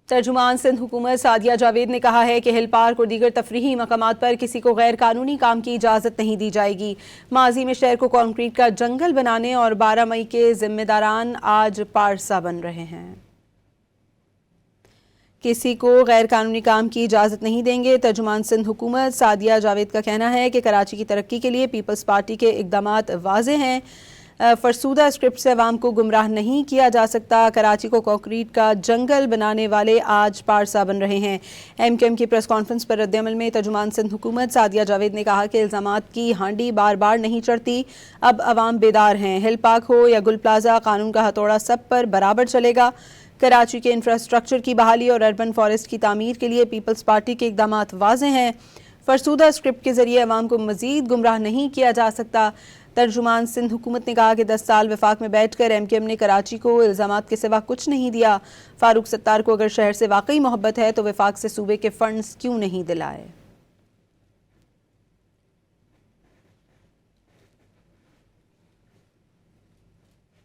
ترجمان سندھ حکومت سعدیہ جاوید نے کہا ہے کہ ہل پارک اور دیگر تفریحی مقامات پر کسی کو غیر قانونی کام کی اجازت نہیں دی جائے گی۔ ماضی میں شہر کو کنکریٹ کا جنگل بنانے اور 12 مئی کے ذمہ داران آج پارسا بن رہے ہیں۔ کسی کو غیر قانونی کام کی اجازت نہیں دیں گے۔ ترجمان سندھ حکومت سعدیہ جاوید کا کہنا ہے کہ کراچی کی ترقی کے لیے پیپلز پارٹی کے اقدامات واضح ہیں۔ فرسودہ اسکرپٹ سے عوام کو گمراہ نہیں کیا جا سکتا۔ کراچی کو کنکریٹ کا جنگل بنانے والے آج پارسا بن رہے ہیں۔ ایم کیو ایم کی پریس کانفرنس پر رد عمل میں ترجمان سندھ حکومت سعدیہ جاوید نے کہا کہ الزامات کی ہانڈی بار بار نہیں چڑھتی، اب عوام بیدار ہیں۔ ہل پارک ہو یا گل پلازہ، قانون کا ہتھوڑا سب پر برابر چلے گا۔ کراچی کے انفراسٹرکچر کی بحالی اور اربن فارسٹ کی تعمیر کے لیے پیپلز پارٹی کے اقدامات واضح ہیں۔ فرسودہ اسکرپٹ کے ذریعے عوام کو مزید گمراہ نہیں کیا جا سکتا۔ ترجمان سندھ حکومت نے کہا کہ 10 سال وفاق میں بیٹھ کر ایم کیو ایم نے کراچی کو الزامات کے سوا کچھ نہیں دیا۔ فاروق ستار کو اگر شہر سے واقعی محبت ہے تو وفاق سے صوبے کے فنڈز کیوں نہیں دلائے؟